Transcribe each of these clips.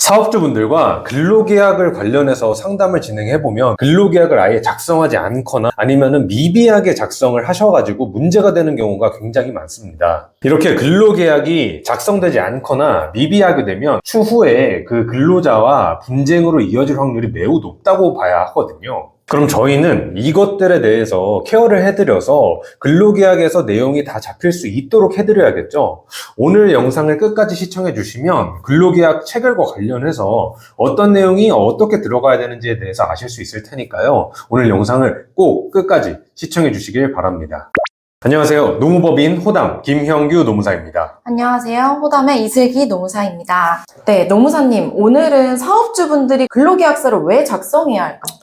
사업주분들과 근로계약을 관련해서 상담을 진행해보면 근로계약을 아예 작성하지 않거나 아니면은 미비하게 작성을 하셔가지고 문제가 되는 경우가 굉장히 많습니다. 이렇게 근로계약이 작성되지 않거나 미비하게 되면 추후에 그 근로자와 분쟁으로 이어질 확률이 매우 높다고 봐야 하거든요. 그럼 저희는 이것들에 대해서 케어를 해드려서 근로계약에서 내용이 다 잡힐 수 있도록 해드려야겠죠. 오늘 영상을 끝까지 시청해 주시면 근로계약 체결과 관련해서 어떤 내용이 어떻게 들어가야 되는지에 대해서 아실 수 있을 테니까요. 오늘 영상을 꼭 끝까지 시청해 주시길 바랍니다. 안녕하세요. 노무법인 호담 김형규 노무사입니다. 안녕하세요. 호담의 이슬기 노무사입니다. 네, 노무사님, 오늘은 사업주분들이 근로계약서를 왜 작성해야 할까요?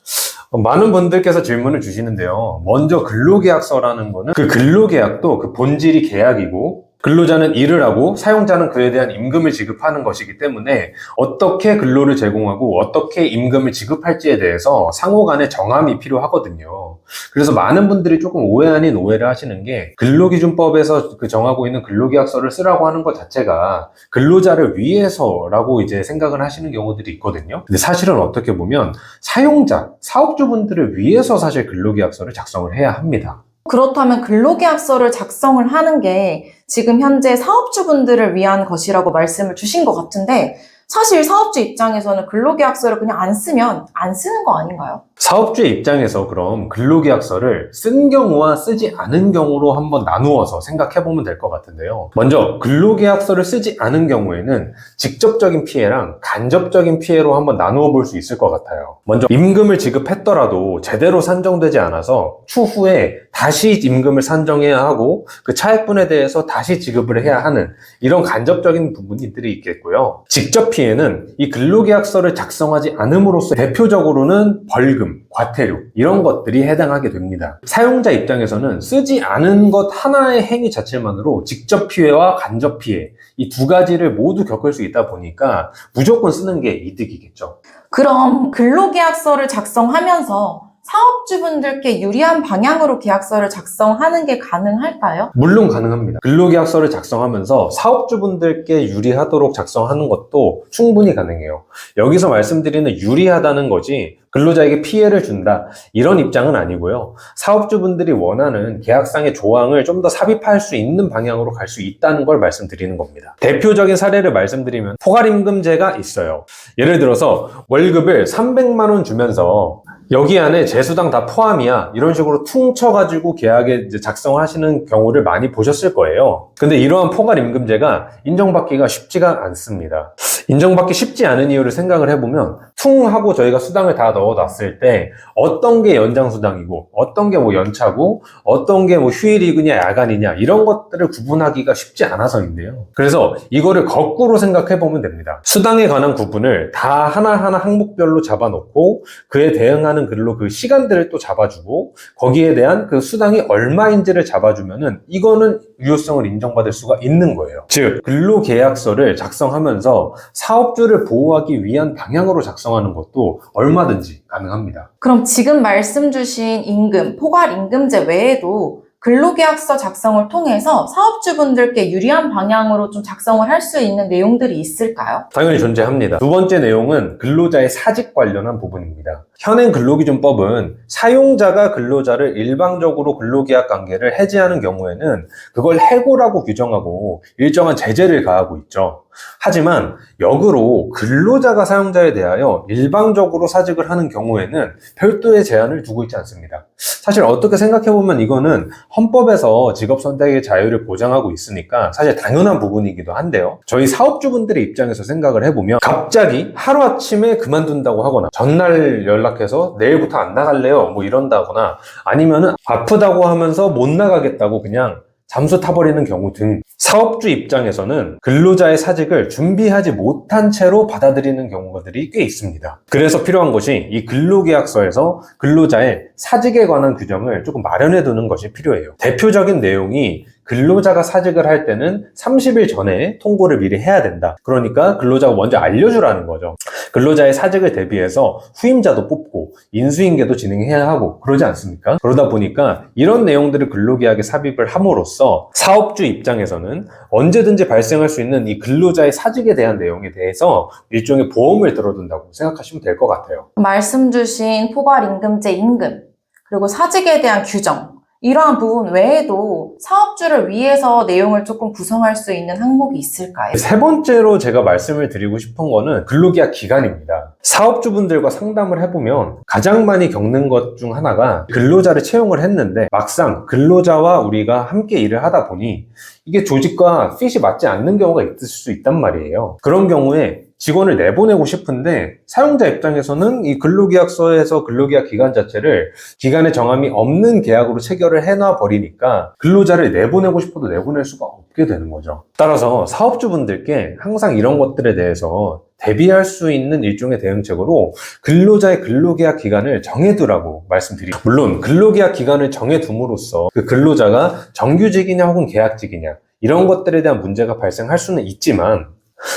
많은 분들께서 질문을 주시는데요. 먼저 근로계약서라는 거는 그 근로계약도 그 본질이 계약이고 근로자는 일을 하고 사용자는 그에 대한 임금을 지급하는 것이기 때문에 어떻게 근로를 제공하고 어떻게 임금을 지급할지에 대해서 상호 간의 정함이 필요하거든요. 그래서 많은 분들이 조금 오해 아닌 오해를 하시는 게 근로기준법에서 그 정하고 있는 근로계약서를 쓰라고 하는 것 자체가 근로자를 위해서라고 이제 생각을 하시는 경우들이 있거든요. 근데 사실은 어떻게 보면 사용자, 사업주분들을 위해서 사실 근로계약서를 작성을 해야 합니다. 그렇다면 근로계약서를 작성을 하는 게 지금 현재 사업주분들을 위한 것이라고 말씀을 주신 것 같은데 사실 사업주 입장에서는 근로계약서를 그냥 안 쓰면 안 쓰는 거 아닌가요? 사업주의 입장에서 그럼 근로계약서를 쓴 경우와 쓰지 않은 경우로 한번 나누어서 생각해 보면 될 것 같은데요. 먼저 근로계약서를 쓰지 않은 경우에는 직접적인 피해랑 간접적인 피해로 한번 나누어 볼 수 있을 것 같아요. 먼저 임금을 지급했더라도 제대로 산정되지 않아서 추후에 다시 임금을 산정해야 하고 그 차액분에 대해서 다시 지급을 해야 하는 이런 간접적인 부분들이 있겠고요. 직접 피해는 이 근로계약서를 작성하지 않음으로써 대표적으로는 벌금, 과태료 이런 것들이 해당하게 됩니다. 사용자 입장에서는 쓰지 않은 것 하나의 행위 자체만으로 직접 피해와 간접 피해 이 두 가지를 모두 겪을 수 있다 보니까 무조건 쓰는 게 이득이겠죠. 그럼 근로계약서를 작성하면서 사업주분들께 유리한 방향으로 계약서를 작성하는 게 가능할까요? 물론 가능합니다. 근로계약서를 작성하면서 사업주분들께 유리하도록 작성하는 것도 충분히 가능해요. 여기서 말씀드리는 유리하다는 거지 근로자에게 피해를 준다 이런 입장은 아니고요. 사업주분들이 원하는 계약상의 조항을 좀 더 삽입할 수 있는 방향으로 갈 수 있다는 걸 말씀드리는 겁니다. 대표적인 사례를 말씀드리면 포괄임금제가 있어요. 예를 들어서 월급을 300만 원 주면서 여기 안에 재수당 다 포함이야 이런 식으로 퉁쳐가지고 계약에 이제 작성을 하시는 경우를 많이 보셨을 거예요. 근데 이러한 포괄임금제가 인정받기가 쉽지가 않습니다. 인정받기 쉽지 않은 이유를 생각을 해보면 퉁 하고 저희가 수당을 다 넣어놨을 때 어떤 게 연장수당이고 어떤 게 뭐 연차고 어떤 게 뭐 휴일이냐 야간이냐 이런 것들을 구분하기가 쉽지 않아서인데요. 그래서 이거를 거꾸로 생각해보면 됩니다. 수당에 관한 구분을 다 하나하나 항목별로 잡아놓고 그에 대응하는 글로 그 시간들을 또 잡아주고 거기에 대한 그 수당이 얼마인지를 잡아주면은 이거는 유효성을 인정받을 수가 있는 거예요. 즉 근로계약서를 작성하면서 사업주를 보호하기 위한 방향으로 작성하는 것도 얼마든지 가능합니다. 그럼 지금 말씀 주신 임금, 포괄임금제 외에도 근로계약서 작성을 통해서 사업주분들께 유리한 방향으로 좀 작성을 할 수 있는 내용들이 있을까요? 당연히 존재합니다. 두 번째 내용은 근로자의 사직 관련한 부분입니다. 현행 근로기준법은 사용자가 근로자를 일방적으로 근로계약 관계를 해지하는 경우에는 그걸 해고라고 규정하고 일정한 제재를 가하고 있죠. 하지만 역으로 근로자가 사용자에 대하여 일방적으로 사직을 하는 경우에는 별도의 제한을 두고 있지 않습니다. 사실 어떻게 생각해보면 이거는 헌법에서 직업선택의 자유를 보장하고 있으니까 사실 당연한 부분이기도 한데요. 저희 사업주분들의 입장에서 생각을 해보면 갑자기 하루아침에 그만둔다고 하거나 전날 연락해서 내일부터 안 나갈래요 뭐 이런다거나 아니면은 아프다고 하면서 못 나가겠다고 그냥 잠수 타버리는 경우 등 사업주 입장에서는 근로자의 사직을 준비하지 못한 채로 받아들이는 경우들이 꽤 있습니다. 그래서 필요한 것이 이 근로계약서에서 근로자의 사직에 관한 규정을 조금 마련해 두는 것이 필요해요. 대표적인 내용이 근로자가 사직을 할 때는 30일 전에 통고를 미리 해야 된다. 그러니까 근로자가 먼저 알려주라는 거죠. 근로자의 사직을 대비해서 후임자도 뽑고 인수인계도 진행해야 하고 그러지 않습니까? 그러다 보니까 이런 내용들을 근로계약에 삽입을 함으로써 사업주 입장에서는 언제든지 발생할 수 있는 이 근로자의 사직에 대한 내용에 대해서 일종의 보험을 들어둔다고 생각하시면 될 것 같아요. 말씀 주신 포괄임금제 임금, 그리고 사직에 대한 규정, 이러한 부분 외에도 사업주를 위해서 내용을 조금 구성할 수 있는 항목이 있을까요? 세 번째로 제가 말씀을 드리고 싶은 거는 근로계약 기간입니다. 사업주분들과 상담을 해보면 가장 많이 겪는 것 중 하나가 근로자를 채용을 했는데 막상 근로자와 우리가 함께 일을 하다 보니 이게 조직과 핏이 맞지 않는 경우가 있을 수 있단 말이에요. 그런 경우에 직원을 내보내고 싶은데 사용자 입장에서는 이 근로계약서에서 근로계약 기간 자체를 기간의 정함이 없는 계약으로 체결을 해놔 버리니까 근로자를 내보내고 싶어도 내보낼 수가 없게 되는 거죠. 따라서 사업주분들께 항상 이런 것들에 대해서 대비할 수 있는 일종의 대응책으로 근로자의 근로계약 기간을 정해두라고 말씀드리고, 물론 근로계약 기간을 정해둠으로써 그 근로자가 정규직이냐 혹은 계약직이냐 이런 것들에 대한 문제가 발생할 수는 있지만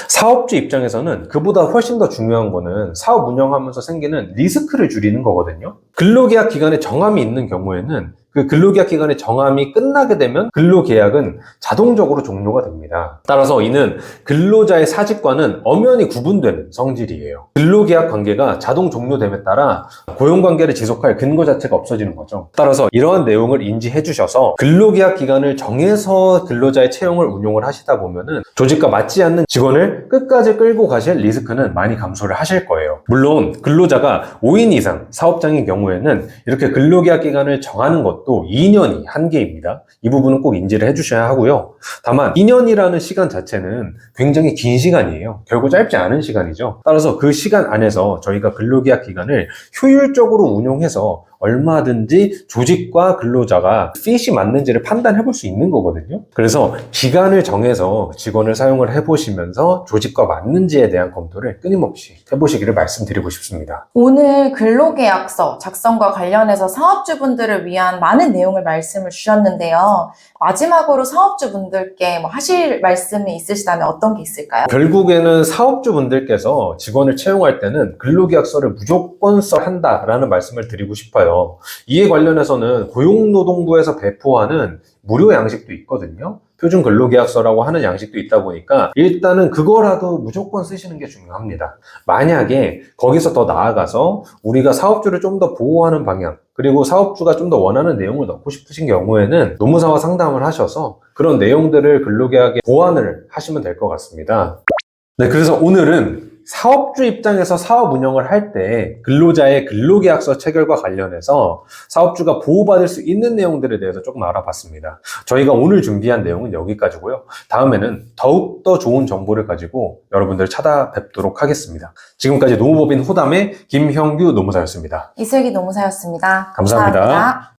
사업주 입장에서는 그보다 훨씬 더 중요한 거는 사업 운영하면서 생기는 리스크를 줄이는 거거든요. 근로계약 기간에 정함이 있는 경우에는 그 근로계약 기간의 정함이 끝나게 되면 근로계약은 자동적으로 종료가 됩니다. 따라서 이는 근로자의 사직과는 엄연히 구분되는 성질이에요. 근로계약 관계가 자동 종료됨에 따라 고용관계를 지속할 근거 자체가 없어지는 거죠. 따라서 이러한 내용을 인지해 주셔서 근로계약 기간을 정해서 근로자의 채용을 운용을 하시다 보면은 조직과 맞지 않는 직원을 끝까지 끌고 가실 리스크는 많이 감소를 하실 거예요. 물론 근로자가 5인 이상 사업장인 경우에는 이렇게 근로계약 기간을 정하는 것도 2년이 한계입니다. 이 부분은 꼭 인지를 해주셔야 하고요. 다만 2년이라는 시간 자체는 굉장히 긴 시간이에요. 결국 짧지 않은 시간이죠. 따라서 그 시간 안에서 저희가 근로계약 기간을 효율적으로 운용해서 얼마든지 조직과 근로자가 핏이 맞는지를 판단해 볼 수 있는 거거든요. 그래서 기간을 정해서 직원을 사용을 해보시면서 조직과 맞는지에 대한 검토를 끊임없이 해보시기를 말씀드리고 싶습니다. 오늘 근로계약서 작성과 관련해서 사업주분들을 위한 많은 내용을 말씀을 주셨는데요. 마지막으로 사업주분들께 뭐 하실 말씀이 있으시다면 어떤 게 있을까요? 결국에는 사업주분들께서 직원을 채용할 때는 근로계약서를 무조건 써야 한다라는 말씀을 드리고 싶어요. 이에 관련해서는 고용노동부에서 배포하는 무료 양식도 있거든요. 표준 근로계약서라고 하는 양식도 있다 보니까 일단은 그거라도 무조건 쓰시는 게 중요합니다. 만약에 거기서 더 나아가서 우리가 사업주를 좀 더 보호하는 방향, 그리고 사업주가 좀 더 원하는 내용을 넣고 싶으신 경우에는 노무사와 상담을 하셔서 그런 내용들을 근로계약에 보완을 하시면 될 것 같습니다. 네, 그래서 오늘은 사업주 입장에서 사업 운영을 할 때 근로자의 근로계약서 체결과 관련해서 사업주가 보호받을 수 있는 내용들에 대해서 조금 알아봤습니다. 저희가 오늘 준비한 내용은 여기까지고요. 다음에는 더욱더 좋은 정보를 가지고 여러분들 찾아뵙도록 하겠습니다. 지금까지 노무법인 호담의 김형규 노무사였습니다. 이슬기 노무사였습니다. 감사합니다.